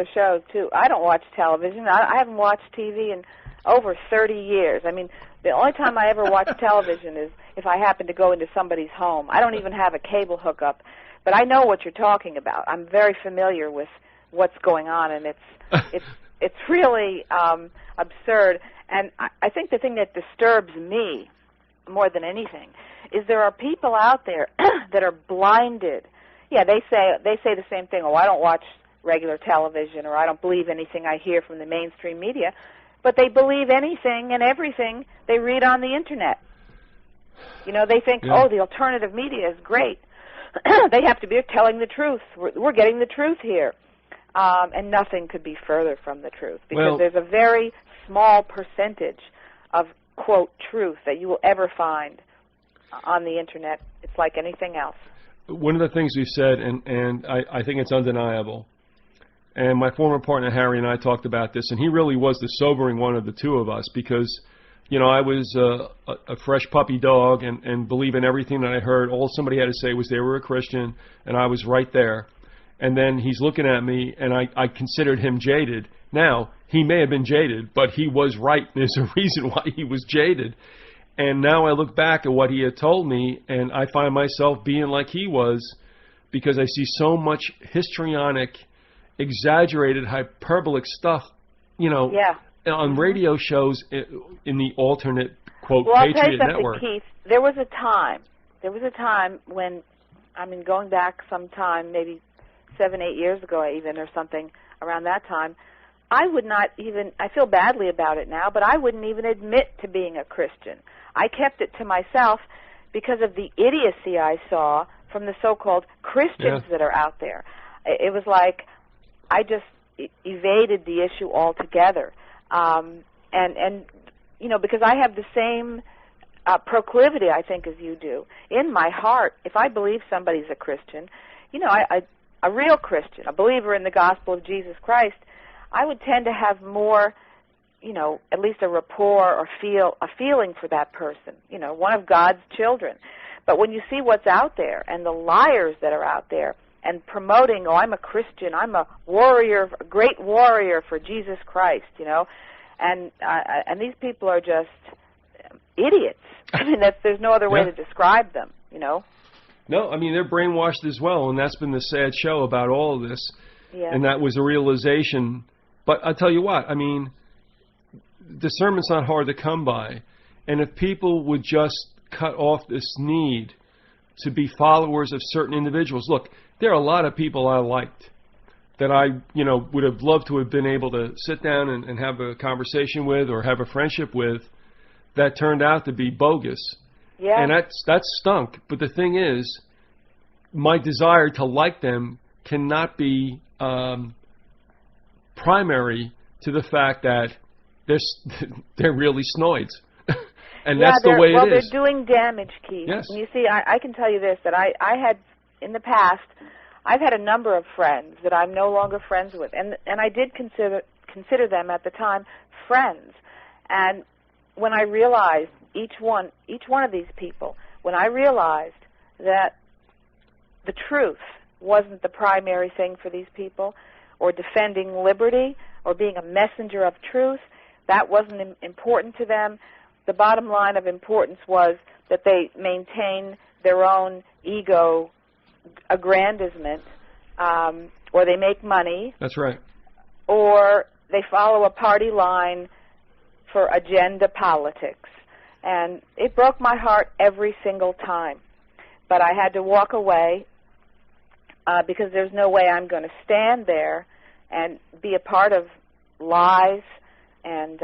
other shows, too. I don't watch television. I haven't watched TV in over 30 years. I mean, the only time I ever watch television is if I happen to go into somebody's home. I don't even have a cable hookup, but I know what you're talking about. I'm very familiar with what's going on, and it's really absurd. And I think the thing that disturbs me more than anything is there are people out there that are blinded. Yeah, they say the same thing. Oh, I don't watch regular television, or I don't believe anything I hear from the mainstream media. But they believe anything and everything they read on the Internet. You know, they think, oh, the alternative media is great. They have to be telling the truth. We're getting the truth here. And nothing could be further from the truth, because there's a very small percentage of, quote, truth that you will ever find on the Internet. It's like anything else. One of the things you said, and I think it's undeniable, and my former partner Harry and I talked about this, and he really was the sobering one of the two of us, because, you know, I was a fresh puppy dog and believe in everything that I heard. All somebody had to say was they were a Christian, and I was right there. And then he's looking at me, and I considered him jaded. Now, he may have been jaded, but he was right. There's a reason why he was jaded. And now I look back at what he had told me, and I find myself being like he was, because I see so much histrionic, exaggerated, hyperbolic stuff, you know, on radio shows in the alternate, quote, Patriot Network. Keith, there was a time when, I mean, going back sometime, maybe 7, 8 years ago even, or something around that time, I would not even, I feel badly about it now, but I wouldn't even admit to being a Christian. I kept it to myself because of the idiocy I saw from the so-called Christians that are out there. It was like I just evaded the issue altogether. And you know, because I have the same proclivity, I think, as you do. In my heart, if I believe somebody's a Christian, you know, a real Christian, a believer in the gospel of Jesus Christ, I would tend to have more, you know, at least a rapport or a feeling for that person, you know, one of God's children. But when you see what's out there and the liars that are out there and promoting, oh, I'm a Christian, I'm a warrior, a great warrior for Jesus Christ, you know, and these people are just idiots. I mean, there's no other way to describe them, you know. No, I mean, they're brainwashed as well, and that's been the sad show about all of this. Yeah. And that was a realization. But I'll tell you what, I mean, discernment's not hard to come by. And if people would just cut off this need to be followers of certain individuals. Look, there are a lot of people I liked that I, you know, would have loved to have been able to sit down and have a conversation with or have a friendship with that turned out to be bogus. Yeah. And that stunk. But the thing is, my desire to like them cannot be primary to the fact that they're really snoids. And that's the way it is. Well, they're doing damage, Keith. Yes. And you see, I can tell you this, that I had, in the past, I've had a number of friends that I'm no longer friends with. And I did consider them at the time friends. And when I realized, each one of these people, when I realized that the truth wasn't the primary thing for these people, or defending liberty, or being a messenger of truth, that wasn't important to them. The bottom line of importance was that they maintain their own ego aggrandizement, or they make money. That's right. Or they follow a party line for agenda politics. And it broke my heart every single time. But I had to walk away because there's no way I'm going to stand there and be a part of lies and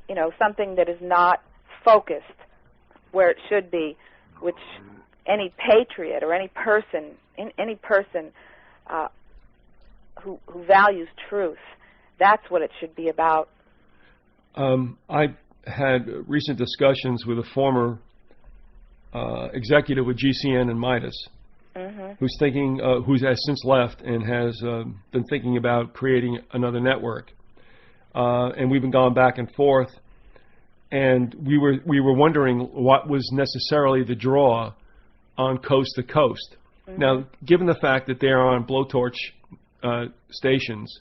you know, something that is not focused where it should be, which any patriot or any person who values truth, that's what it should be about. I had recent discussions with a former executive with GCN and Midas, who's thinking, who has since left and has been thinking about creating another network. And we've been going back and forth, and we were wondering what was necessarily the draw on Coast to Coast. Now, given the fact that they're on blowtorch stations,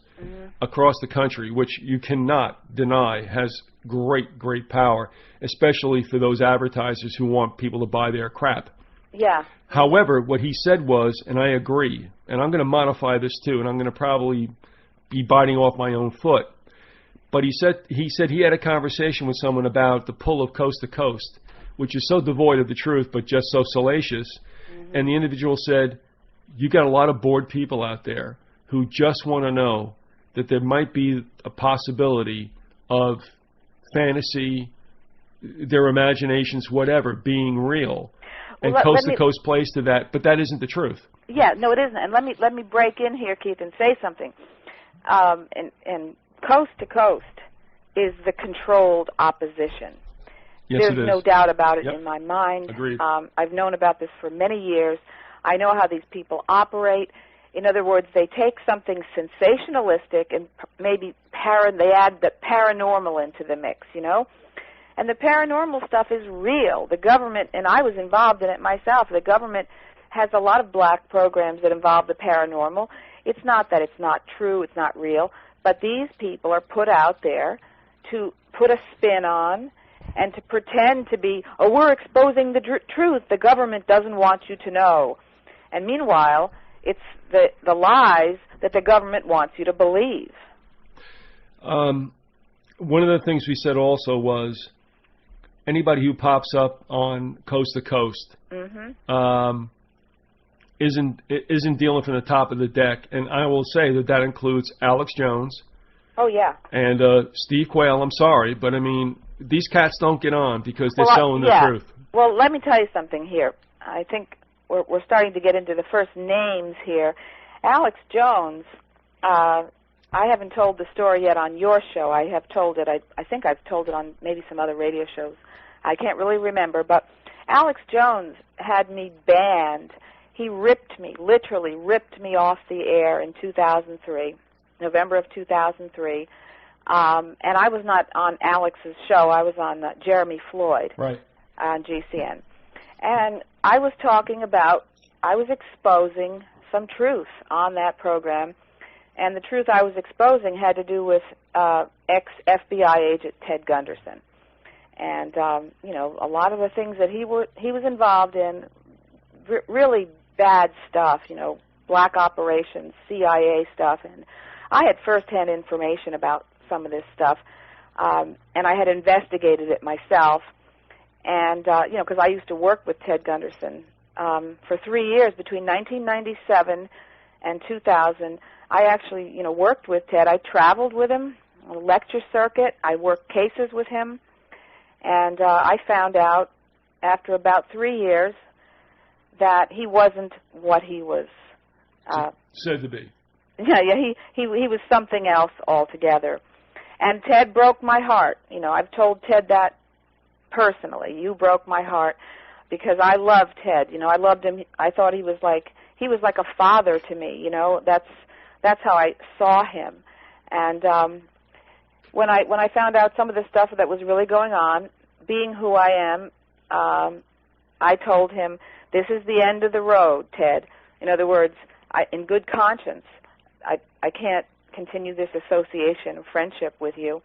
across the country, which you cannot deny has great, great power, especially for those advertisers who want people to buy their crap. Yeah. However, what he said was, and I agree, and I'm going to modify this too, and I'm going to probably be biting off my own foot, but he said he had a conversation with someone about the pull of Coast to Coast, which is so devoid of the truth but just so salacious. And the individual said, you got a lot of bored people out there who just want to know that there might be a possibility of fantasy, their imaginations, whatever, being real. And Coast to Coast plays to that, but that isn't the truth. Yeah, no, it isn't. And let me break in here, Keith, and say something. And Coast to Coast is the controlled opposition. Yes, There's no doubt about it Yep. in my mind. Agreed. I've known about this for many years. I know how these people operate. In other words, they take something sensationalistic and maybe they add the paranormal into the mix, you know? And the paranormal stuff is real. The government, and I was involved in it myself, the government has a lot of black programs that involve the paranormal. It's not that it's not true, it's not real, but these people are put out there to put a spin on and to pretend to be, oh, we're exposing the truth the government doesn't want you to know. And meanwhile, it's the lies that the government wants you to believe. One of the things we said also was anybody who pops up on Coast to Coast isn't dealing from the top of the deck. And I will say that includes Alex Jones. Oh, yeah. And Steve Quayle. I'm sorry, but I mean, these cats don't get on because they're selling the truth. Well, let me tell you something here. I think we're starting to get into the first names here. Alex Jones, I haven't told the story yet on your show. I have told it. I think I've told it on maybe some other radio shows. I can't really remember. But Alex Jones had me banned. He literally ripped me off the air in 2003, November of 2003. And I was not on Alex's show. I was on Jeremy Floyd on GCN. And I was exposing some truth on that program. And the truth I was exposing had to do with ex-FBI agent Ted Gunderson. And, you know, a lot of the things that he was involved in, really bad stuff, you know, black operations, CIA stuff. And I had firsthand information about some of this stuff, and I had investigated it myself. And, you know, because I used to work with Ted Gunderson for 3 years, between 1997 and 2000. I actually, you know, worked with Ted. I traveled with him on a lecture circuit. I worked cases with him. And I found out after about 3 years that he wasn't what he was said to be. Yeah, he was something else altogether. And Ted broke my heart. You know, I've told Ted that personally. You broke my heart because I loved Ted. You know, I loved him. I thought he was like a father to me. You know, that's how I saw him. And when I found out some of the stuff that was really going on, being who I am, I told him, this is the end of the road, Ted. In other words, in good conscience, I can't continue this association of friendship with you.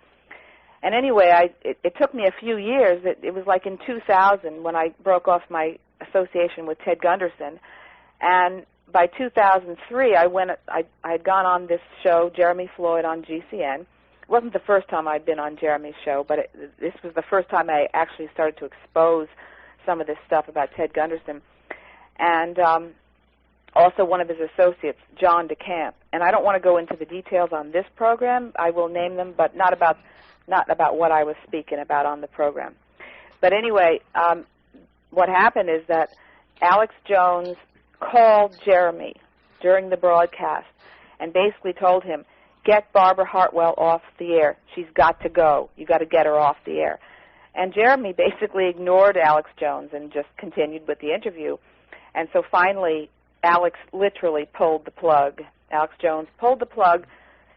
And anyway, it took me a few years. It was like in 2000 when I broke off my association with Ted Gunderson. And by 2003, I had gone on this show, Jeremy Floyd, on GCN. It wasn't the first time I'd been on Jeremy's show, but this was the first time I actually started to expose some of this stuff about Ted Gunderson. And also one of his associates, John DeCamp. And I don't want to go into the details on this program. I will name them, but not about what I was speaking about on the program. But anyway, what happened is that Alex Jones called Jeremy during the broadcast and basically told him, get Barbara Hartwell off the air. She's got to go. You got to get her off the air. And Jeremy basically ignored Alex Jones and just continued with the interview. And so finally, Alex literally pulled the plug. Alex Jones pulled the plug,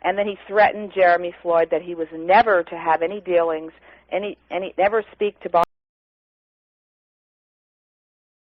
and then he threatened Jeremy Floyd that he was never to have any dealings, never speak to Barbara